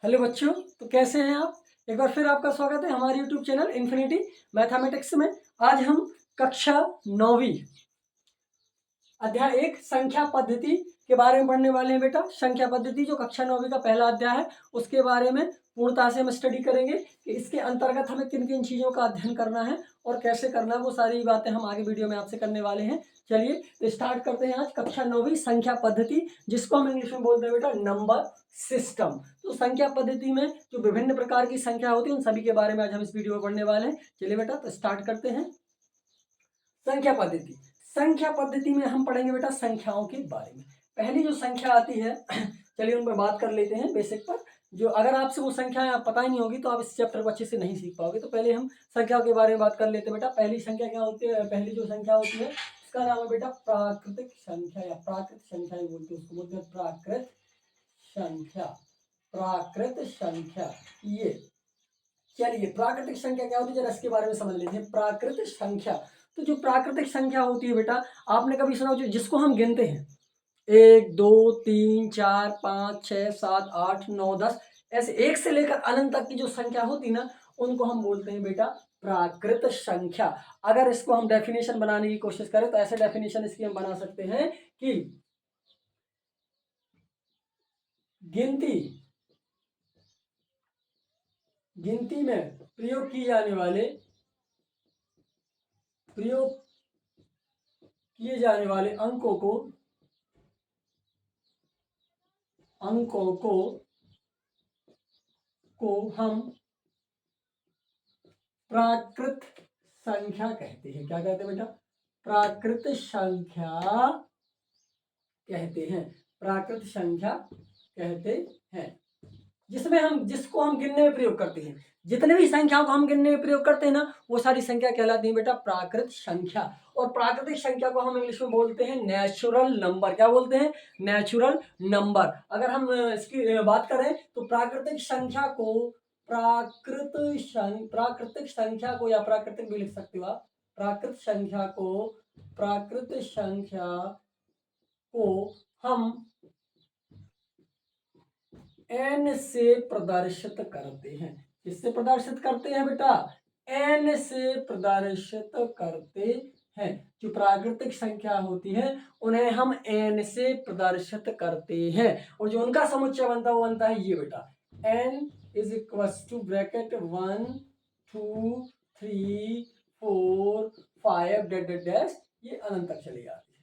Hello बच्चों, तो कैसे हैं आप। एक बार फिर आपका स्वागत है हमारे यूट्यूब चैनल इन्फिनिटी मैथमेटिक्स में। आज हम कक्षा 9वीं अध्याय 1 संख्या पद्धति के बारे में पढ़ने वाले हैं बेटा। संख्या पद्धति जो कक्षा 9वीं का पहला अध्याय है उसके बारे में पूर्णता से हम स्टडी करेंगे कि इसके अंतर्गत हमें किन किन चीज़ों का अध्ययन करना है और कैसे करना है, वो सारी बातें हम आगे वीडियो में आपसे करने वाले हैं। चलिए तो स्टार्ट करते हैं आज कक्षा 9वीं संख्या पद्धति, जिसको हम इंग्लिश में बोलते हैं बेटा नंबर सिस्टम। तो संख्या पद्धति में जो विभिन्न प्रकार की संख्या होती है उन सभी के बारे में आज हम इस वीडियो में पढ़ने वाले हैं। चलिए बेटा तो स्टार्ट करते हैं। संख्या पद्धति, संख्या पद्धति में हम पढ़ेंगे बेटा संख्याओं के बारे में। पहली जो संख्या आती है चलिए उन पर बात कर लेते हैं बेसिक पर। जो अगर आपसे वो संख्या पता ही नहीं होगी तो आप इस चैप्टर को अच्छे से नहीं सीख पाओगे। तो पहले हम संख्याओं के बारे में बात कर लेते हैं बेटा। पहली संख्या क्या होती है, पहली जो संख्या होती है उसका नाम है बेटा प्राकृतिक संख्या या प्राकृत संख्या बोलते हैं उसको, बोलते हैं प्राकृत संख्या। प्राकृत संख्या ये, चलिए प्राकृतिक संख्या क्या होती है जरा इसके बारे में समझ लेते हैं। प्राकृतिक संख्या, तो जो प्राकृतिक संख्या होती है बेटा, आपने कभी सुना जो जिसको हम गिनते हैं 1 2 3 4 5 6 7 8 9 10, ऐसे एक से लेकर अनंत तक की जो संख्या होती है ना उनको हम बोलते हैं बेटा प्राकृत संख्या। अगर इसको हम डेफिनेशन बनाने की कोशिश करें तो ऐसे डेफिनेशन इसकी हम बना सकते हैं कि गिनती गिनती में प्रयोग किए जाने वाले अंकों को हम प्राकृत संख्या कहते हैं। क्या कहते हैं बेटा? प्राकृत संख्या कहते हैं। प्राकृत संख्या कहते हैं जिसको हम गिनने में प्रयोग करते हैं। जितने भी संख्याओं को हम गिनने में प्रयोग करते हैं ना वो सारी संख्या कहलाती है बेटा प्राकृत संख्या। और प्राकृतिक संख्या को हम इंग्लिश में बोलते हैं नेचुरल नंबर। क्या बोलते हैं? Natural number. अगर हम इसकी बात करें तो प्राकृतिक संख्या को प्राकृतिक संख्या को या प्राकृतिक भी लिख सकते हो आप। प्राकृतिक संख्या को हम n से प्रदर्शित करते हैं। किससे प्रदर्शित करते हैं बेटा? n से प्रदर्शित करते हैं। जो प्राकृतिक संख्या होती है उन्हें हम n से प्रदर्शित करते हैं और जो उनका समुच्चय बनता है वो बनता है ये बेटा n is equals to bracket 1 2 3 4 5 dash ये अनंत तक चली जाती है।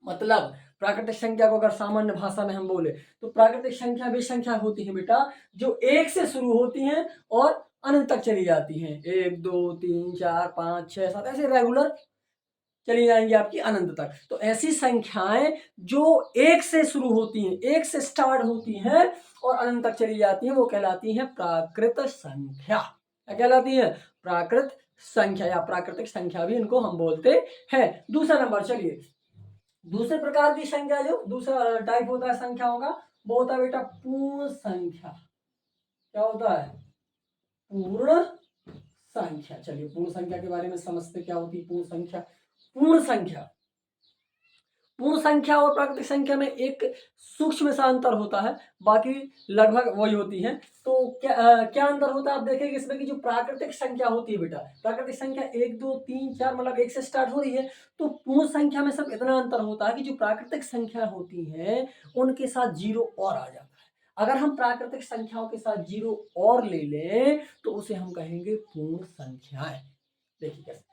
मतलब प्राकृतिक संख्या को अगर सामान्य भाषा में हम बोले तो प्राकृतिक संख्या वे संख्या होती है बेटा जो 1 से शुरू होती हैं और अनंत तक चली जाती हैं। 1 2 3 4 5 6 7 ऐसे रेगुलर चली जाएंगी आपकी अनंत तक। तो ऐसी संख्याएं जो 1 से शुरू होती हैं, 1 से स्टार्ट होती हैं और अनंत तक चली जाती हैं वो कहलाती हैं प्राकृत संख्या। क्या कहलाती है? प्राकृत संख्या या प्राकृतिक संख्या भी इनको हम बोलते हैं। दूसरा नंबर, चलिए दूसरे प्रकार की संख्या, जो दूसरा टाइप होता है संख्याओं का वो होता है बेटा पूर्ण संख्या। क्या होता है? पूर्ण संख्या। चलिए पूर्ण संख्या के बारे में समझते क्या होती है पूर्ण संख्या। पूर्ण संख्या और प्राकृतिक संख्या में एक सूक्ष्म सा अंतर होता है, बाकी लगभग वही होती है। तो क्या अंतर होता है आप देखेंगे इसमें कि जो प्राकृतिक संख्या होती है बेटा, प्राकृतिक संख्या 1 2 3 4 मतलब 1 से स्टार्ट हो रही है। तो पूर्ण संख्या में सब इतना अंतर होता है कि जो प्राकृतिक संख्या होती है उनके साथ 0 और आ जाता है। अगर हम प्राकृतिक संख्याओं के साथ 0 और ले लें तो उसे हम कहेंगे पूर्ण संख्याएं। देखिए कैसे,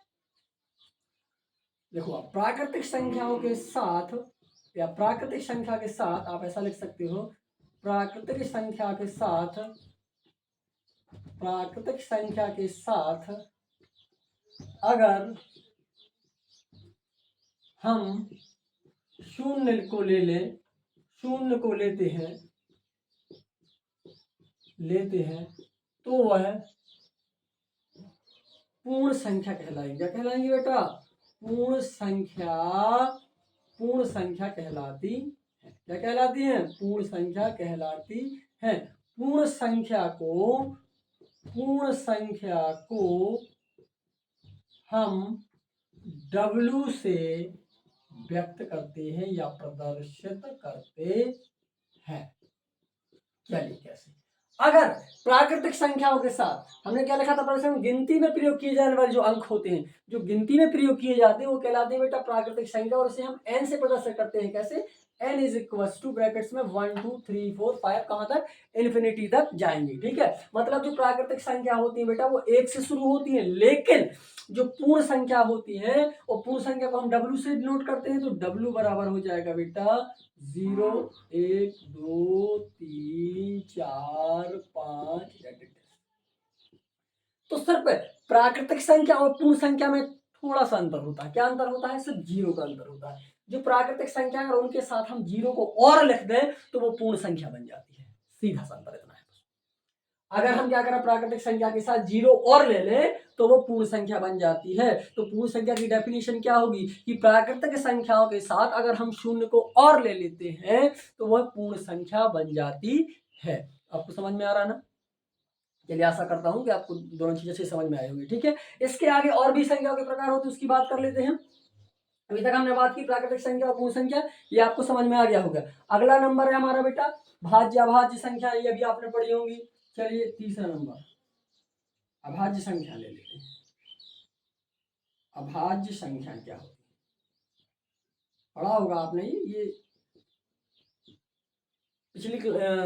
देखो आप प्राकृतिक संख्याओं के साथ या प्राकृतिक संख्या के साथ आप ऐसा लिख सकते हो, प्राकृतिक संख्या के साथ अगर हम शून्य को लेते हैं तो वह पूर्ण संख्या कहलाएगी। क्या कहलाएंगी बेटा? पूर्ण संख्या कहलाती है। क्या कहलाती है? पूर्ण संख्या कहलाती है। पूर्ण संख्या को हम W से व्यक्त करते हैं या प्रदर्शित करते हैं। चलिए कैसे, प्राकृतिक संख्याओं के साथ हमने क्या लिखा था प्रश्न, गिनती में प्रयोग किए जाने वाले जो अंक होते हैं, जो गिनती में प्रयोग किए जाते हैं वो कहलाते हैं बेटा प्राकृतिक संख्या, और इसे हम n से प्रदर्शित करते हैं। कैसे? n is equal to brackets में 1 2 3 4 5 कहाँ तक? इन्फिनिटी तक जाएंगे। ठीक है, मतलब जो प्राकृतिक संख्या होती है बेटा वो 1 से शुरू होती है, लेकिन जो पूर्ण संख्या होती है और पूर्ण संख्या को हम W से डिनोट करते हैं, तो W बराबर हो जाएगा बेटा 0 1 2 3 4 5। तो सिर्फ प्राकृतिक संख्या और पूर्ण संख्या में थोड़ा सा अंतर होता है। क्या अंतर होता है? सिर्फ 0 का अंतर होता है। जो प्राकृतिक संख्या है उनके साथ हम 0 को और लिख दें तो वो पूर्ण संख्या बन जाती है। सीधा सा अंतर इतना है। अगर हम क्या करें, प्राकृतिक संख्या के साथ 0 और ले लें तो वो पूर्ण संख्या बन जाती है। तो पूर्ण संख्या की डेफिनेशन क्या होगी कि प्राकृतिक संख्याओं के साथ अगर हम शून्य को और ले लेते हैं तो वह पूर्ण संख्या बन जाती है। आपको समझ में आ रहा है ना? चलिए, आशा करता हूं कि आपको दोनों चीजें अच्छे समझ में आई होंगी। ठीक है, इसके आगे और भी संख्याओं के प्रकार होते हैं, उसकी बात कर लेते हैं। अभी तक हमने बात की प्राकृतिक संख्या और पूर्ण संख्या, ये आपको समझ में आ गया होगा। अगला नंबर है हमारा बेटा भाज्य अभाज्य संख्या, ये भी आपने पढ़ी होंगी। चलिए, तीसरा नंबर अभाज्य संख्या ले लेते हैं। अभाज्य संख्या क्या होती है? पढ़ा होगा आपने, ये पिछली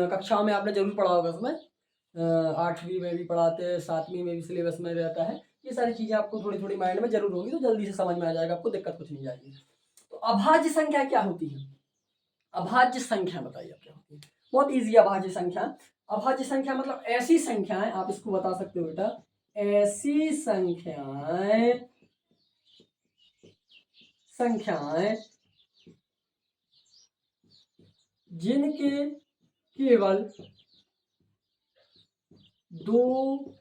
कक्षाओं में आपने जरूर पढ़ा होगा। उसमें 8वीं में भी पढ़ाते हैं, 7वीं में भी सिलेबस में रहता है। ये सारी चीजें आपको थोड़ी थोड़ी माइंड में जरूर होगी, तो जल्दी से समझ में आ जाएगा, आपको दिक्कत कुछ नहीं जाएगी। तो अभाज्य संख्या क्या होती है? अभाज्य संख्या बताइए आप क्या होती है? बहुत इजी अभाज्य संख्या। अभाज्य संख्या मतलब ऐसी संख्याएं, आप इसको बता सकते हो बेटा, ऐसी संख्याएं जिनके केवल 2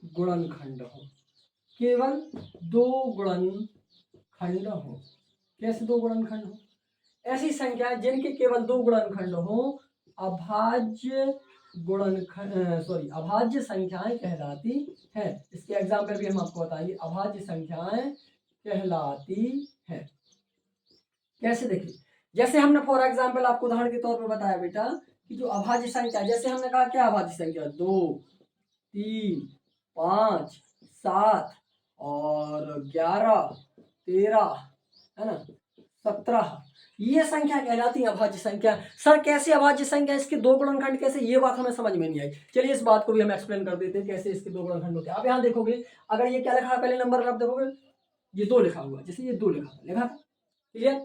गुणनखंड हो। केवल 2 गुणनखंड हो। कैसे 2 गुणनखंड हो? ऐसी संख्या जिनके केवल 2 गुणनखंड हो अभाज्य अभाज्य संख्याएं कहलाती है। इसके एग्जाम्पल भी हम आपको बताएंगे। अभाज्य संख्याएं कहलाती है। कैसे? देखिए, जैसे हमने फॉर एग्जाम्पल आपको उदाहरण के तौर पर बताया बेटा कि जो अभाज्य संख्या, जैसे हमने कहा क्या अभाज्य संख्या, 2 3 5 7 और 11 13 है ना 17, ये संख्या कहलाती है अभाज्य संख्या। सर कैसे अभाज्य संख्या, इसके 2 गुणनखंड कैसे? ये बात हमें समझ में नहीं आई। चलिए इस बात को भी हम एक्सप्लेन कर देते हैं कैसे इसके 2 गुणनखंड होते हैं। आप यहाँ देखोगे, अगर ये क्या लिखा है पहले नंबर आप देखोगे, ये 2 लिखा हुआ, जैसे ये 2 लिखा था। क्लियर?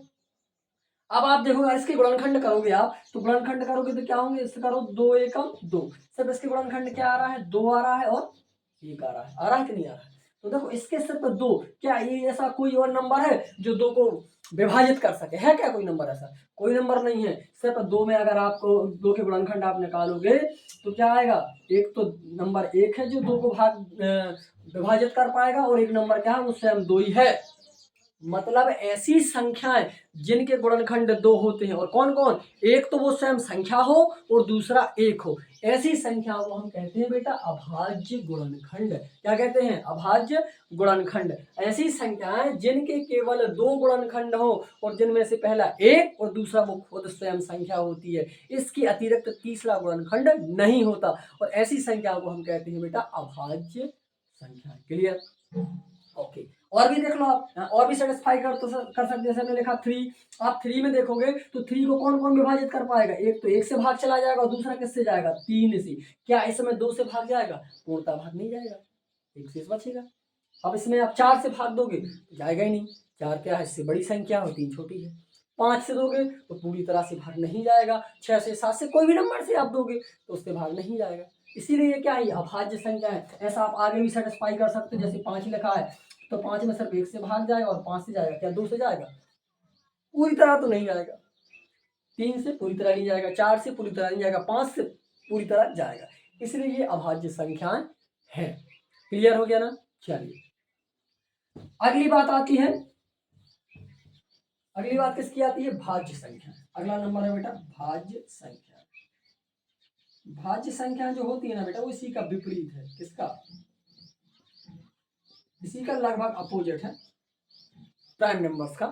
अब आप देखोगे इसके गुणनखंड करोगे आप, तो गुणनखंड करोगे तो क्या होंगे, इससे करो 2 एकम 2। सब इसके गुणनखंड क्या आ रहा है? 2 आ रहा है और 1 आ रहा है। आ रहा है कि नहीं आ रहा है? तो देखो इसके सिर्फ 2, क्या ये ऐसा कोई और नंबर है जो 2 को विभाजित कर सके? है क्या कोई नंबर ऐसा? कोई नंबर नहीं है। सिर्फ 2 में अगर आपको 2 के गुणनखंड आप निकालोगे तो क्या आएगा? एक तो नंबर 1 है जो 2 को विभाजित कर पाएगा, और एक नंबर क्या है, वो स्वयं 2 ही है। मतलब ऐसी संख्याएं जिनके गुणनखंड 2 होते हैं, और कौन कौन? एक तो वो स्वयं संख्या हो और दूसरा 1 हो। ऐसी संख्याओं को हम कहते हैं बेटा अभाज्य गुणनखंड। क्या कहते हैं? अभाज्य गुणनखंड। ऐसी संख्याएं जिनके केवल 2 गुणनखंड हो और जिनमें से पहला 1 और दूसरा वो खुद स्वयं संख्या होती है, इसकी अतिरिक्त तीसरा गुणनखंड नहीं होता, और ऐसी संख्याओं को हम कहते हैं बेटा अभाज्य संख्या। क्लियर? ओके, और भी देख लो आप, और भी सेटिस्फाई कर सकते हैं। जैसे हमने लिखा 3, आप 3 में देखोगे तो 3 को कौन कौन विभाजित कर पाएगा? एक तो 1 से भाग चला जाएगा, और दूसरा किससे जाएगा? 3 से। क्या इसमें 2 से भाग जाएगा? पूर्णतः भाग नहीं जाएगा, 1 से बचेगा। अब इसमें आप 4 से भाग दोगे तो जाएगा ही नहीं। 4 क्या है? इससे बड़ी संख्या और 3 छोटी है। 5 से दोगे तो पूरी तरह से भाग नहीं जाएगा। 6 से 7 से कोई भी नंबर से आप दोगे तो उससे भाग नहीं जाएगा। इसीलिए क्या है? अभाज्य संख्या है। ऐसा आप आगे भी सेटिस्फाई कर सकते हैं। जैसे 5 लिखा है तो 5 में सिर्फ 1 से भाग जाएगा, और 5 से जाएगा, क्या 2 से जाएगा? पूरी तरह तो नहीं जाएगा। 3 से पूरी तरह नहीं जाएगा, 4 से पूरी तरह नहीं जाएगा, 5 से पूरी तरह जाएगा। इसलिए ये अभाज्य संख्याएं हैं। क्लियर हो गया ना? चलिए, अगली बात आती है, अगली बात किसकी आती है? भाज्य संख्या। अगला नंबर है बेटा भाज्य संख्या। भाज्य संख्या जो होती है ना बेटा, वो इसी का विपरीत है। किसका? इसी का लगभग अपोजिट है प्राइम नंबर्स का।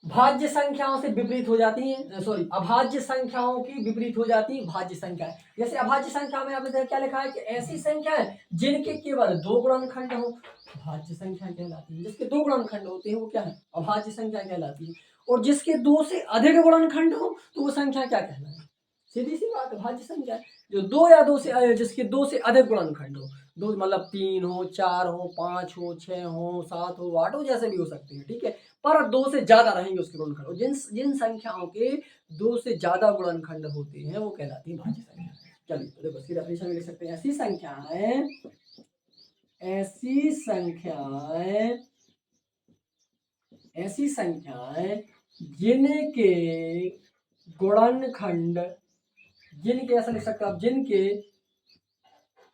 भाज्य संख्याओं से विपरीत हो जाती हैं, सॉरी अभाज्य संख्याओं की विपरीत हो जाती है भाज्य संख्याएं। जैसे अभाज्य संख्या में आपने क्या लिखा है कि ऐसी संख्याएं जिनके केवल दो गुणनखंड हो भाज्य संख्या कहलाती है। जिसके दो गुणनखंड होते हैं वो क्या है, अभाज्य संख्या कहलाती है। और जिसके दो से अधिक गुणनखंड हो तो वो संख्या क्या कहलाती है, सीधी सी बात है, भाज्य संख्या। जो दो या दो से जिसके दो से अधिक गुणनखंड हो, दो मतलब 3 हो, 4 हो, 5 हो, 6 हो, 7 हो, 8 हो, जैसे भी हो सकते हैं, ठीक है। पर दो से ज्यादा रहेंगे उसके गुणनखंड, और जिन जिन संख्याओं के दो से ज्यादा गुणनखंड होते हैं वो कहलाती है भाज्य संख्या। चलिए तो देखो इसकी डेफिनेशन में लिख सकते हैं, ऐसी संख्याएं जिनके गुणनखंड, जिनके ऐसा लिख सकते हो आप, जिनके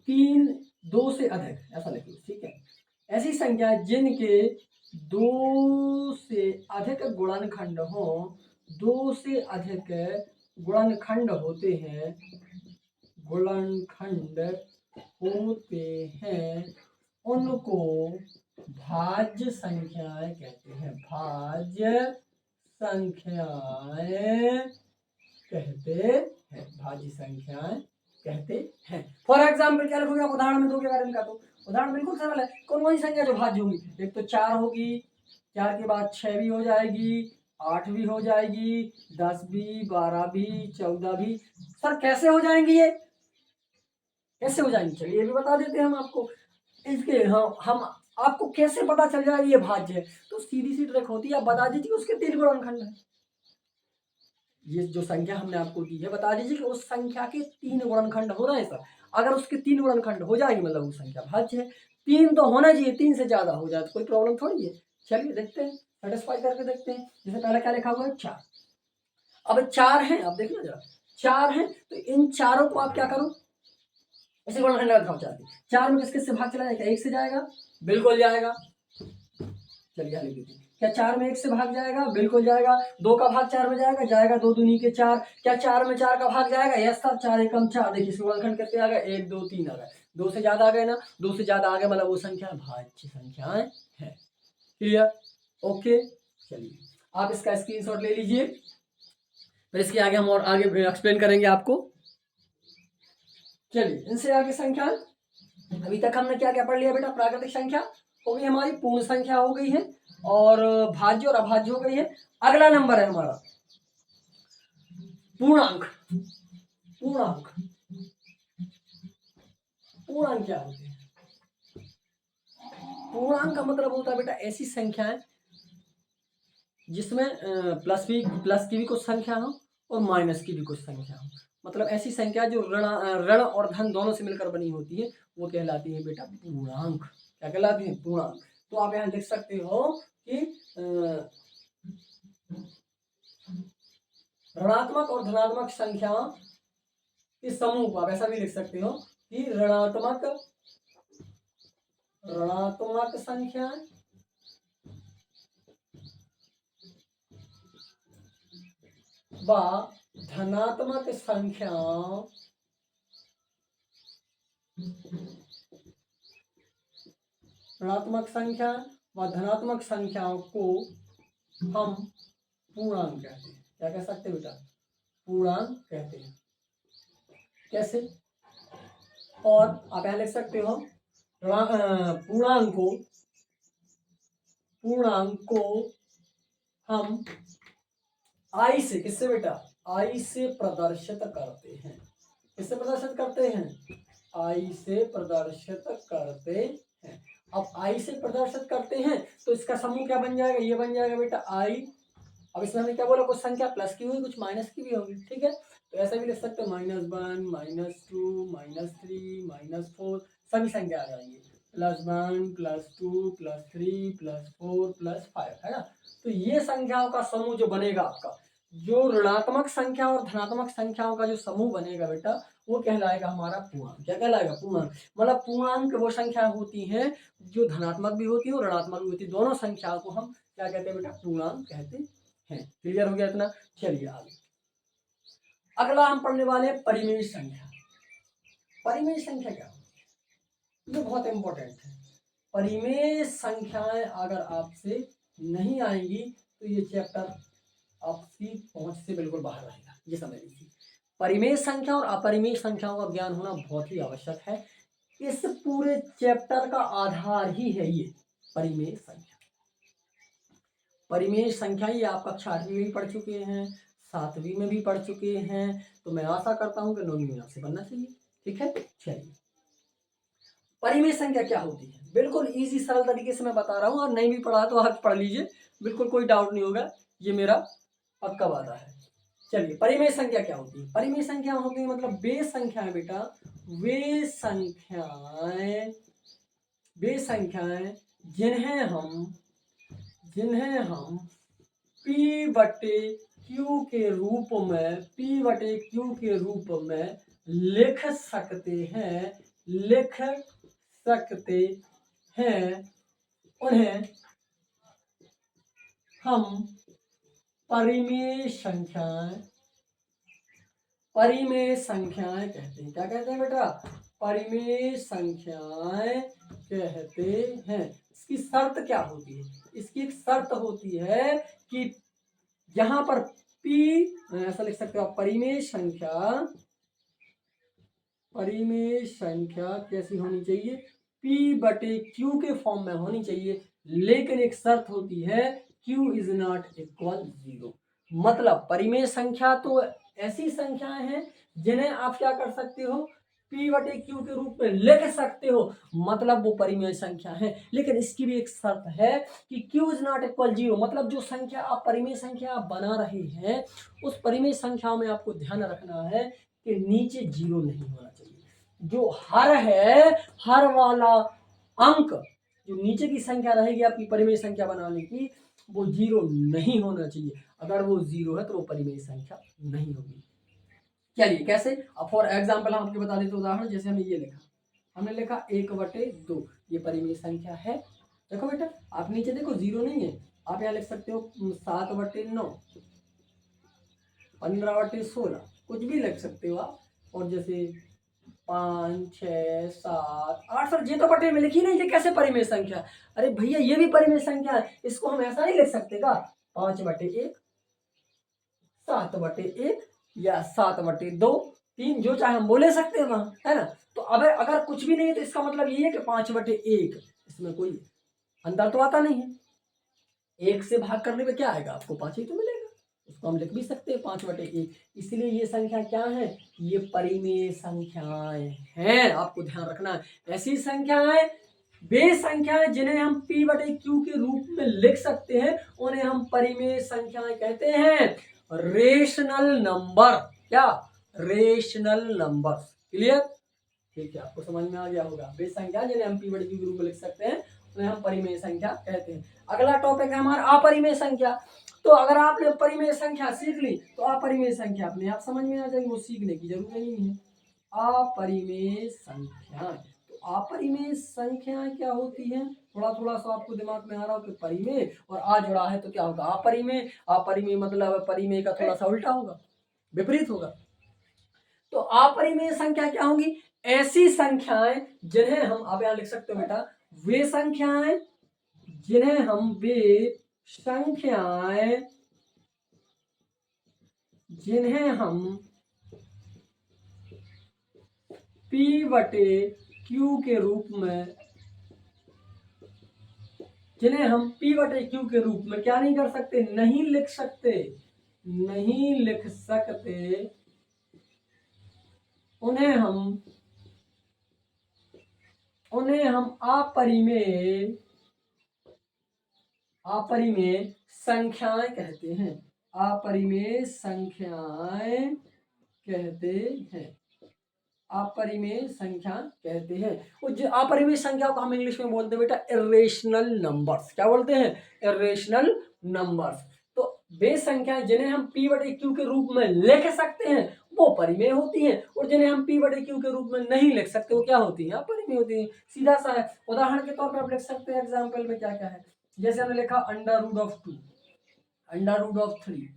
तीन दो से अधिक, ऐसा लिख लो, ठीक है। ऐसी संख्या जिनके दो से अधिक गुणनखंड हो, दो से अधिक गुणनखंड होते हैं, उनको भाज्य संख्याएं कहते हैं, भाज्य संख्याएं कहते हैं, भाज्य संख्याएं कहते हैं। फॉर एग्जाम्पल क्या लिखोगे आप, उदाहरण में दो के बारे में, का तो उदाहरण बिल्कुल सरल है। कौन कौन सी संख्या जो भाज्य होगी, एक तो 4 होगी, 4 के बाद 6 भी हो जाएगी, 8 भी हो जाएगी, 10 भी, 12 भी, 14 भी। सर कैसे हो जाएंगी ये, कैसे हो जाएंगी, चलिए ये भी बता देते हैं हम आपको। इसके हम आपको कैसे पता चल जाएगा ये भाज्य है, तो सीधी सी ट्रिक होती है, आप बता दीजिए उसके 3 गुणनखंड है। ये जो संख्या हमने आपको दी है बता दीजिए कि उस संख्या के 3 गुणनखंड हो रहे हैं सर। अगर उसके 3 गुणनखंड हो जाएंगे मतलब वो संख्या भाज्य है। 3 तो होना चाहिए, 3 से ज्यादा हो जाए तो कोई प्रॉब्लम थोड़ी है। चलिए देखते हैं, सेटिस्फाई करके देखते हैं। जैसे पहले क्या लिखा हुआ है, 4। अब 4 है, अब देखना जरा, 4 है तो इन चारों को आप क्या करो, इसी गुणनखंड में दिखाओ। 4 में किस किस से भाग चला जाएगा, 1 से जाएगा, बिल्कुल जाएगा। चलिए लिख दीजिए, क्या 4 में 1 से भाग जाएगा, बिल्कुल जाएगा। 2 का भाग 4 में जाएगा, जाएगा। 2 दूनी के 4, क्या 4 में 4 का भाग जाएगा, यस सर। 4 एकम 4, देखिए इसके गुणनखंड कितने आ गए, 1 2 3 आ गए। 2 से ज्यादा आ गए ना, 2 से ज्यादा आ गए मतलब वो संख्या भाज्य संख्याएं है। Clear, okay. चलिए आप इसका स्क्रीनशॉट ले लीजिए, फिर इसके आगे हम और आगे एक्सप्लेन करेंगे आपको। चलिए इनसे आगे संख्या, अभी तक हमने क्या क्या पढ़ लिया बेटा, प्राकृतिक संख्या हो गई हमारी, पूर्ण संख्या हो गई है, और भाज्य और अभाज्य हो गई है। अगला नंबर है हमारा पूर्णांक। पूर्णांक, पूर्णांक क्या होते हैं, पूर्णांक का मतलब होता है बेटा ऐसी संख्याएं जिसमें प्लस की भी कुछ संख्या हो और माइनस की भी कुछ संख्या हो। मतलब ऐसी संख्या जो ऋण और धन दोनों से मिलकर बनी होती है वो कहलाती है बेटा पूर्णांक। क्या कहलाती है, पूर्णांक। तो आप यहाँ लिख सकते हो कि ऋणात्मक और धनात्मक संख्या के समूह को आप ऐसा भी लिख सकते हो कि ऋणात्मक संख्या व धनात्मक संख्या ऋणात्मक संख्या व धनात्मक संख्याओं को हम पूर्णांक कहते हैं। क्या कह सकते हैं बेटा, पूर्णांक कहते हैं। कैसे, और आप यहां लिख सकते हो पूर्णांक को हम आई से, किससे बेटा, आई से प्रदर्शित करते हैं। किससे प्रदर्शित करते हैं, आई से प्रदर्शित करते हैं। अब आई से प्रदर्शित करते हैं तो इसका समूह क्या बन जाएगा, ये बन जाएगा बेटा आई। अब इसमें हमने क्या बोला, कुछ संख्या प्लस की होगी, कुछ माइनस की भी होगी, ठीक है। तो ऐसा भी लिख सकते हो -1 -2 -3 -4, सभी संख्या आ जाएंगी, +1 +2 +3 +4 +5, है ना। तो ये संख्याओं का समूह जो बनेगा आपका, जो ऋणात्मक संख्या और धनात्मक संख्याओं का जो समूह बनेगा बेटा वो कहलाएगा हमारा पूर्णांक। क्या कहलाएगा, पूर्णांक। मतलब पूर्णांक वो संख्या होती है जो धनात्मक भी होती है और ऋणात्मक भी होती है, दोनों संख्याओं को हम क्या कहते हैं बेटा, पूर्णांक कहते हैं। क्लियर हो गया इतना। चलिए आगे अगला हम पढ़ने वाले परिमेय संख्या। परिमेय संख्या क्या होती है, ये बहुत इंपॉर्टेंट है। परिमेय संख्याएं अगर आपसे नहीं आएंगी तो ये चैप्टर आपकी पहुंच से बिल्कुल बाहर रहेगा, ये समझ लीजिए। परिमेय संख्या और अपरिमेय संख्याओं का ज्ञान होना बहुत ही आवश्यक है। इस पूरे चैप्टर का आधार ही है ये परिमेय संख्या। परिमेय संख्या ये आप कक्षा 8वीं में भी पढ़ चुके हैं, 7वीं में भी पढ़ चुके हैं, तो मैं आशा करता हूँ कि 9वीं में आपसे बनना चाहिए। ठीक है, चलिए परिमेय संख्या क्या होती है, बिल्कुल इजी सरल तरीके से मैं बता रहा हूँ, और नहीं भी पढ़ा तो आज पढ़ लीजिए, बिल्कुल कोई डाउट नहीं होगा, ये मेरा पक्का वादा है। चलिए परिमेय संख्या क्या होती है, परिमेय संख्या होती है मतलब वे संख्याएं बेटा, वे संख्याएं जिन्हें हम P बटे Q के रूप में लिख सकते हैं, उन्हें हम परिमेय संख्याएं कहते हैं। क्या कहते हैं बेटा, परिमेय संख्याएं कहते हैं। इसकी शर्त क्या होती है, इसकी एक शर्त होती है कि जहां पर P, ऐसा लिख सकते हो आप, परिमेय संख्या कैसी होनी चाहिए, P बटे Q के फॉर्म में होनी चाहिए, लेकिन एक शर्त होती है Q इज नॉट इक्वल 0। मतलब परिमेय संख्या तो ऐसी संख्याएं हैं जिन्हें आप क्या कर सकते हो, P बटे Q के रूप में लिख सकते हो, मतलब वो परिमेय संख्या है। लेकिन इसकी भी एक शर्त है कि Q इज नॉट इक्वल 0, मतलब जो संख्या आप परिमेय संख्या आप बना रहे हैं, उस परिमेय संख्या में आपको ध्यान रखना है कि नीचे 0 नहीं होना चाहिए। जो हर है, हर वाला अंक जो नीचे की संख्या रहेगी आपकी परिमेय संख्या बनाने की, वो 0 नहीं होना चाहिए। अगर वो 0 है तो वो परिमेय संख्या नहीं होगी। चलिए कैसे, अब फॉर एग्जाम्पल हम आपको बता देते उदाहरण, जैसे हमने ये लिखा, हमने लिखा 1/2, ये परिमेय संख्या है। देखो बेटा आप नीचे देखो 0 नहीं है, आप यहाँ लिख सकते हो 7/9, 15/16, कुछ भी लिख सकते हो आप। और जैसे 5, 6, 7, 8, सर ये तो बटे में लिखी नहीं, ये कैसे परिमेय संख्या, अरे भैया ये भी परिमेय संख्या है, इसको हम ऐसा नहीं लिख सकते का 5/1, 7/1 या 7/2, 3, जो चाहे हम बोले सकते हैं वहां, है ना। तो अगर कुछ भी नहीं है तो इसका मतलब ये है कि 5/1, इसमें कोई अंतर तो आता नहीं है। 1 से भाग करने पे क्या आएगा, आपको 5 ही तो मिलेगा, उसको हम लिख भी सकते हैं 5/1। इसलिए ये संख्या क्या है, ये परिमेय संख्याएं हैं, आपको ध्यान रखना है। ऐसी संख्याएं, वे संख्याएं जिन्हें हम P बटे Q के रूप में लिख सकते हैं, उन्हें हम परिमेय संख्याएं कहते हैं। रेशनल नंबर, क्या, रेशनल नंबर, क्लियर, ठीक है, आपको समझ में आ गया होगा। वे संख्या जिन्हें हम P बटे Q के रूप में लिख सकते हैं, उन्हें हम परिमेय संख्या कहते हैं। अगला टॉपिक है हमारा अपरिमेय संख्या। तो अगर आपने परिमेय संख्या सीख ली तो अपरिमेय संख्या अपने आप समझ में आ जाएगी, वो सीखने की जरूरत नहीं है। अपरिमेय संख्या, तो अपरिमेय संख्याएं क्या होती हैं, थोड़ा थोड़ा सा आपको दिमाग में आ रहा हो कि परिमेय और आ जुड़ा है तो क्या होगा अपरिमेय। अपरिमेय मतलब परिमेय का थोड़ा सा उल्टा होगा, विपरीत होगा। तो अपरिमेय संख्या क्या होंगी, ऐसी संख्याएं जिन्हें हम, आप यहां लिख सकते हो बेटा, वे संख्याएं जिन्हें हम P बटे Q के रूप में, जिन्हें हम P बटे Q के रूप में क्या नहीं कर सकते, नहीं लिख सकते, उन्हें हम अपरिमेय संख्याएं कहते हैं, अपरिमेय संख्याएं कहते हैं, अपरिमेय संख्या कहते हैं। जो अपरिमेय संख्या को हम इंग्लिश में बोलते हैं बेटा इरेशनल नंबर्स, क्या बोलते हैं, इरेशनल नंबर्स। तो वे संख्याएं जिन्हें हम P बटे Q के रूप में लिख सकते हैं वो परिमेय होती हैं, और जिन्हें हम P बटे Q के रूप में नहीं लिख सकते वो क्या होती हैं, अपरिमेय होती हैं। सीधा सा है, उदाहरण के तौर पर आप लिख सकते हैं एग्जाम्पल में क्या क्या है, जैसे हमने लिखा √2, √3,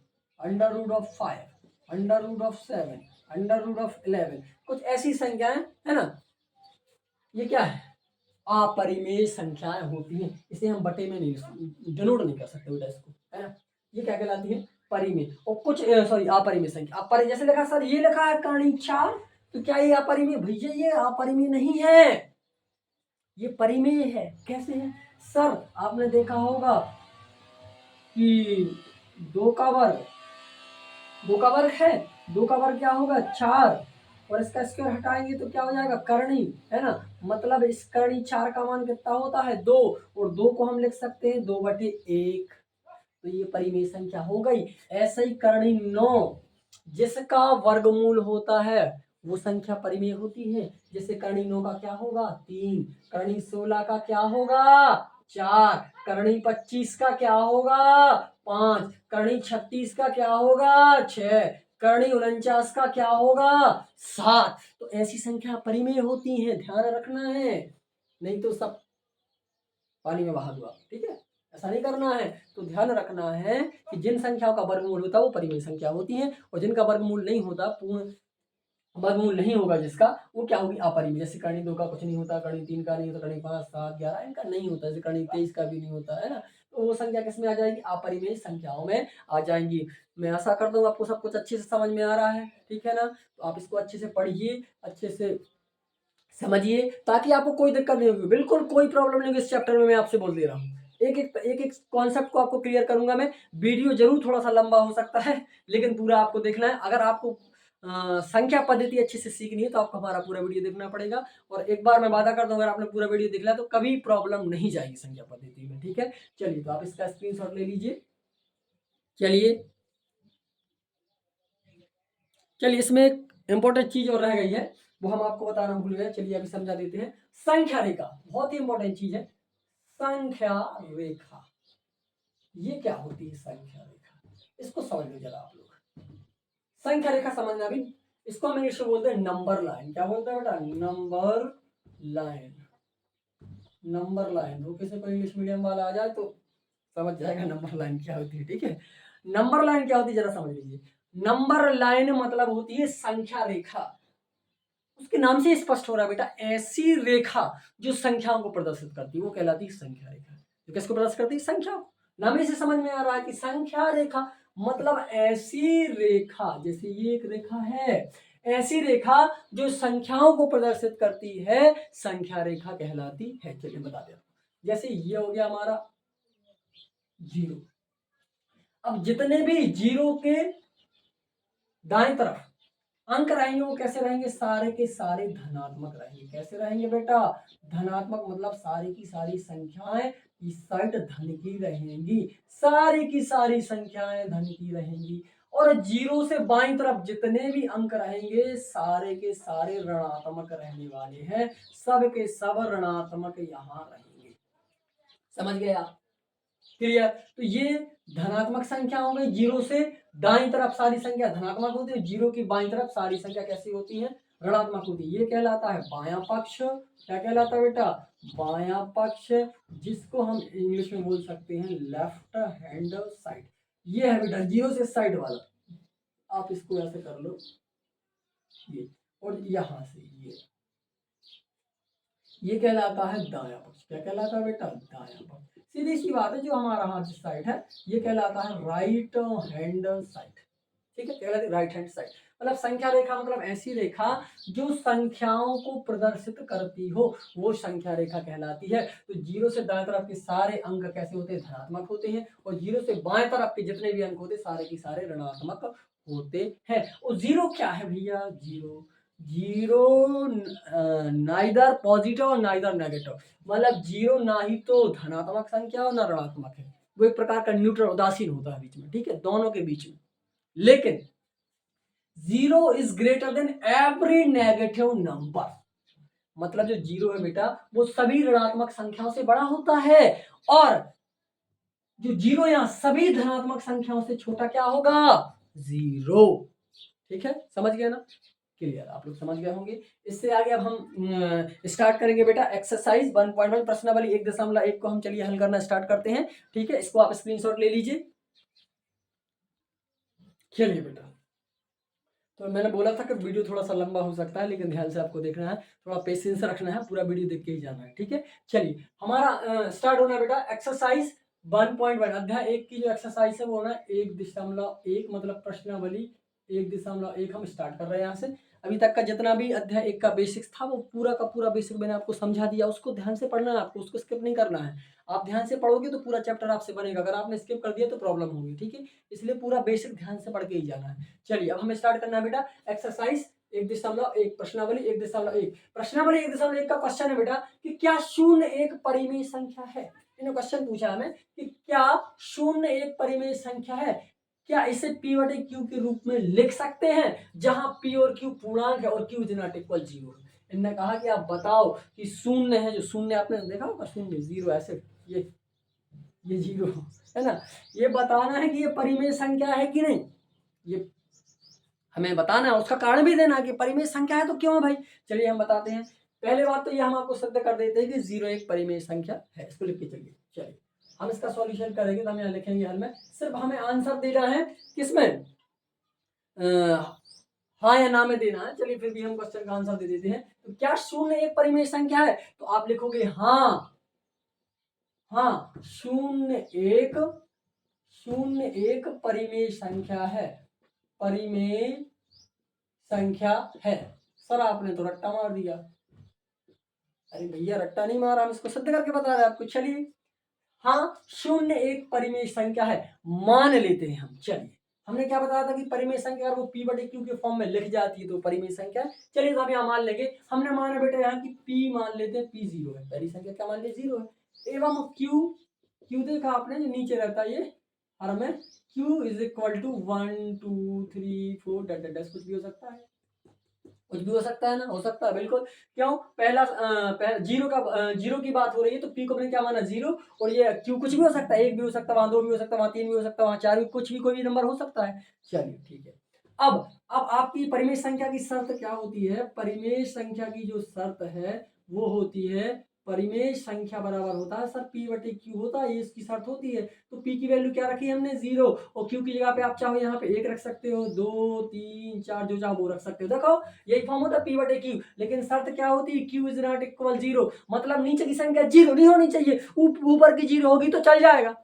√5, √7, √11, कुछ ऐसी संख्याएं है ना, ये क्या है, अपरिमेय संख्याएं होती हैं। इसे हम बटे में नहीं डिनोट नहीं कर सकते बेटा इसको, है ना। ये क्या कहलाती है? परिमेय। और कुछ सॉरी अपरिमेय संख्या। अपरिमेय जैसे लिखा सर, ये लिखा है कर्ण 4, तो क्या ये अपरिमेय? भैया ये अपरिमेय नहीं है, ये परिमेय है। कैसे है सर? आपने देखा होगा कि 2 का वर्ग, 2 का वर्ग है, 2 का वर्ग क्या होगा? 4, और इसका स्क्वायर हटाएंगे तो क्या हो जाएगा? करणी, है ना। मतलब इस करणी 4 का मान कितना होता है? 2, और 2 को हम लिख सकते हैं 2/1, तो ये परिमेय संख्या हो गई। ऐसे ही करणी 9 जिसका वर्गमूल होता है वो संख्या परिमेय होती है। जैसे करणी 9 का क्या होगा? 3, करणी 16 का क्या होगा? 4, करणी 25 का क्या होगा? 5, करणी 36 का क्या होगा? 6, करणी 49 का क्या होगा? 7। तो ऐसी संख्या परिमेय होती है, ध्यान रखना है, नहीं तो सब पानी में बहा दो आप, ठीक है। ऐसा नहीं करना है। तो ध्यान रखना है कि जिन संख्याओं का वर्गमूल होता है वो परिमेय संख्या होती है, और जिनका वर्गमूल नहीं होता, पूर्ण वर्गमूल नहीं होगा जिसका, वो क्या होगी? अपरिमेय। जैसे करणी 2 का कुछ नहीं होता, करणी 3 का नहीं होता, करणी 5, 7, 11 इनका नहीं होता, जैसे करणी 23 का भी नहीं होता है ना। तो वो संख्या किस में आ जाएगी? अपरिमेय संख्याओं में आ जाएंगी। मैं आशा करता हूँ आपको सब कुछ अच्छे से समझ में आ रहा है, ठीक है ना। तो आप इसको अच्छे से पढ़िए, अच्छे से समझिए, ताकि आपको कोई दिक्कत नहीं होगी, बिल्कुल कोई प्रॉब्लम नहीं होगी इस चैप्टर में। मैं आपसे बोल दे रहा हूँ, एक कॉन्सेप्ट को आपको क्लियर करूंगा मैं। वीडियो जरूर थोड़ा सा लंबा हो सकता है, लेकिन पूरा आपको देखना है। अगर आपको संख्या पद्धति अच्छे से सीखनी है तो आपको हमारा पूरा वीडियो देखना पड़ेगा। और एक बार मैं वादा करता हूँ, अगर आपने पूरा वीडियो देख लिया तो कभी प्रॉब्लम नहीं जाएगी संख्या पद्धति में, ठीक है। चलिए, तो आप इसका स्क्रीनशॉट ले लीजिए। चलिए चलिए, इसमें एक इंपॉर्टेंट चीज और रह गई है, वो हम आपको बताना भूल गए। चलिए अभी समझा देते हैं। संख्या रेखा बहुत ही इंपॉर्टेंट चीज है। संख्या रेखा, ये क्या होती है? संख्या रेखा, इसको समझ लो जरा आप लोग। संख्या रेखा समझना भी, इसको हम इंग्लिश में बोलते हैं नंबर लाइन। क्या बोलते हैं बेटा? Number line. नंबर लाइन, वो किसी को इंग्लिश मीडियम वाला आ जाए तो समझ जाएगा नंबर लाइन क्या होती है, ठीक है। नंबर लाइन क्या होती है जरा समझ लीजिए। नंबर लाइन मतलब होती है संख्या रेखा। उसके नाम से स्पष्ट हो रहा है बेटा, ऐसी रेखा जो संख्याओं को प्रदर्शित करती है वो कहलाती है संख्या रेखा। जो किसको प्रदर्शित करती है? संख्या को। नाम ही से समझ में आ रहा है कि संख्या रेखा मतलब ऐसी रेखा, जैसे ये एक रेखा है, ऐसी रेखा जो संख्याओं को प्रदर्शित करती है, संख्या रेखा कहलाती है। चलिए बता दे, जैसे ये हो गया हमारा 0। अब जितने भी 0 के दाएं तरफ अंक रहेंगे वो कैसे रहेंगे? सारे के सारे धनात्मक रहेंगे। कैसे रहेंगे बेटा? धनात्मक, मतलब सारी की सारी संख्याएं इस साइड धन की रहेंगी, सारी की सारी संख्याएं धन की रहेंगी। और 0 से बाईं तरफ जितने भी अंक रहेंगे सारे के सारे ऋणात्मक रहने वाले हैं, सब के सब ऋणात्मक यहाँ रहेंगे। समझ गए आप? क्लियर? तो ये धनात्मक संख्या हो गई। 0 से दाईं तरफ सारी संख्या धनात्मक होती है, 0 की बाईं तरफ सारी संख्या कैसी होती है? ऋणात्मक होती है। ये कहलाता है बायां पक्ष। क्या कहलाता है बेटा? बायां पक्ष, जिसको हम इंग्लिश में बोल सकते हैं लेफ्ट हैंड साइड। ये है बेटा 0 से साइड वाला। आप इसको ऐसे कर लो, ये, और यहां से ये कहलाता है दायां पक्ष। क्या कहलाता है बेटा? दायां पक्ष। सीधी सी बात है, जो हमारा हाथ साइड है ये कहलाता है राइट हैंड साइड, ठीक है, कहलाती है राइट हैंड साइड। मतलब संख्या रेखा मतलब ऐसी रेखा जो संख्याओं को प्रदर्शित करती हो, वो संख्या रेखा कहलाती है। तो 0 से दाएं तरफ के सारे अंक कैसे होते हैं? धनात्मक होते हैं, और 0 से बाएं तरफ के जितने भी अंक होते हैं सारे के सारे ऋणात्मक होते हैं। और 0 क्या है भैया? 0 नाइदर पॉजिटिव और नाइदर नेगेटिव, मतलब 0 ना ही तो धनात्मक संख्या और ना ऋणात्मक है, वो एक प्रकार का न्यूट्रल उदासीन होता है बीच में, ठीक है, दोनों के बीच में। लेकिन 0 is greater than every negative number, मतलब जो 0 है बेटा वो सभी ऋणात्मक संख्याओं से बड़ा होता है, और जो 0 यहाँ सभी धनात्मक संख्याओं से छोटा क्या होगा? 0। ठीक है, समझ गया ना? क्लियर, आप लोग समझ गए होंगे। इससे आगे अब हम स्टार्ट करेंगे बेटा एक्सरसाइज 1.1 प्रश्नावली 1.1 को हम चलिए हल करना स्टार्ट करते हैं, ठीक है। इसको आप स्क्रीनशॉट ले लीजिए। चलिए बेटा, तो मैंने बोला था कि वीडियो थोड़ा सा लंबा हो सकता है, लेकिन ध्यान से आपको देखना है, थोड़ा पेशेंस रखना है, पूरा वीडियो देख के ही जाना है, ठीक है। चलिए हमारा स्टार्ट होना है बेटा एक्सरसाइज 1.1 अध्याय 1 की जो एक्सरसाइज है वो ना 1.1 मतलब प्रश्नावली 1.1 हम स्टार्ट कर रहे हैं यहाँ से। अभी तक का जितना भी अध्याय 1 का बेसिक्स था वो पूरा का पूरा बेसिक मैंने आपको समझा दिया, उसको ध्यान से पढ़ना है आपको, उसको स्किप नहीं करना है। आप ध्यान से पढ़ोगे तो पूरा चैप्टर आपसे बनेगा, अगर आपने स्किप कर दिया तो प्रॉब्लम होगी, ठीक है। इसलिए पूरा बेसिक ध्यान से पढ़ के ही जाना है। चलिए अब हमें स्टार्ट करना है बेटा एक्सरसाइज 1.1 प्रश्नावली 1.1। प्रश्नावली 1.1 का क्वेश्चन है बेटा कि क्या शून्य एक परिमेय संख्या है। इन्होंने क्वेश्चन पूछा हमें कि क्या शून्य एक परिमेय संख्या है, क्या इसे p बटे क्यू के रूप में लिख सकते हैं जहां p और q पूर्णांक है और q इज नॉट इक्वल 0। इन्होंने कहा कि आप बताओ कि शून्य है, जो शून्य आपने देखा होगा शून्य 0 ऐसे ये 0 है ना, ये बताना है कि ये परिमेय संख्या है कि नहीं, ये हमें बताना है, उसका कारण भी देना कि परिमेय संख्या है तो क्यों है भाई। चलिए हम बताते हैं। पहले बात तो ये हम आपको सिद्ध कर देते हैं कि 0 एक परिमेय संख्या है, इसको लिख के चलिए। चलिए हम इसका सॉल्यूशन करेंगे तो हम यहाँ लिखेंगे हल में, सिर्फ हमें आंसर देना है किसमें, हाँ या ना में देना है। चलिए फिर भी हम क्वेश्चन का आंसर दे देते हैं। तो क्या शून्य एक परिमेय संख्या है, तो आप लिखोगे हाँ, हाँ शून्य एक परिमेय संख्या है, परिमेय संख्या है। सर आपने तो रट्टा मार दिया। अरे भैया रट्टा नहीं मारा, हम इसको सिद्ध करके बता रहे हैं आपको। चलिए हाँ शून्य एक परिमेय संख्या है मान लेते हैं हम। चलिए हमने क्या बताया था कि परिमेय संख्या अगर वो p बटे q के फॉर्म में लिख जाती है तो परिमेय संख्या है। चलिए तो हम यहाँ मान लेंगे, हमने माना बेटा यहाँ की p मान लेते हैं, p 0 है, पहली संख्या क्या मान लिया 0 है। एवं q देखा आपने जो नीचे रहता है ये हर में q is equal to 1 2 3 4 dash कुछ भी हो सकता है, कुछ भी हो सकता है ना, हो सकता है बिल्कुल। क्यों, पहला जीरो की बात हो रही है तो पी को मैंने क्या माना 0, और ये क्यू कुछ भी हो सकता है, 1 भी हो सकता है, वहां 2 भी हो सकता है, वहां 3 भी हो सकता है, वहां 4 भी, कुछ भी कोई भी नंबर हो सकता है। चलिए ठीक है। अब आपकी परिमेय संख्या की शर्त क्या होती है, परिमेय संख्या की जो शर्त है वो होती है परिमेय संख्या बराबर होता है सर p बटे q होता है, ये इसकी शर्त होती है। तो p की वैल्यू क्या रखी है हमने 0, और q की जगह पे आप चाहो यहाँ पे 1 रख सकते हो, 2 3 4 जो चाहो वो रख सकते हो। देखो यही फॉर्म होता है p बटे q, लेकिन शर्त क्या होती है q इज नॉट इक्वल 0, मतलब नीचे की संख्या 0 नहीं होनी चाहिए, ऊपर की 0 होगी तो चल जाएगा,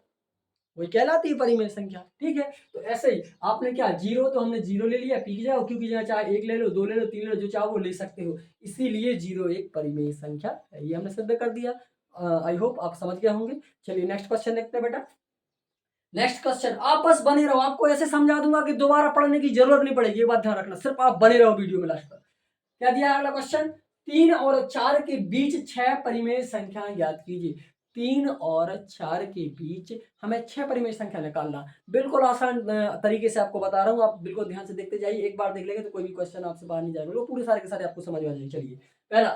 वही कहलाती है परिमेय संख्या। ठीक है, तो ऐसे ही आपने क्या 0 तो हमने 0 ले लिया, पी की जगह क्योंकि जगह चाहे 1 ले लो, 2 ले लो, 3 ले लो, जो चाहो वो ले सकते हो, इसीलिए 0 एक परिमेय संख्या है, ये हमने सिद्ध कर दिया। आई होप आप समझ गए होंगे। चलिए नेक्स्ट क्वेश्चन देखते हैं बेटा। नेक्स्ट क्वेश्चन, आप बस बने रहो, आपको ऐसे समझा दूंगा कि दोबारा पढ़ने की जरूरत नहीं पड़ेगी, ये बात ध्यान रखना, सिर्फ आप बने रहो वीडियो में लास्ट तक। क्या दिया है अगला क्वेश्चन, 3 और 4 के बीच 6 परिमेय संख्याएं ज्ञात कीजिए। 3 और 4 के बीच हमें 6 परिमेय संख्या निकालना, बिल्कुल आसान तरीके से आपको बता रहा हूँ, आप बिल्कुल ध्यान से देखते जाइए, एक बार देख लेंगे तो कोई भी क्वेश्चन आपसे बाहर नहीं जाएगा, पूरे सारे के सारे आपको समझ में आ जाएंगे। चलिए पहला,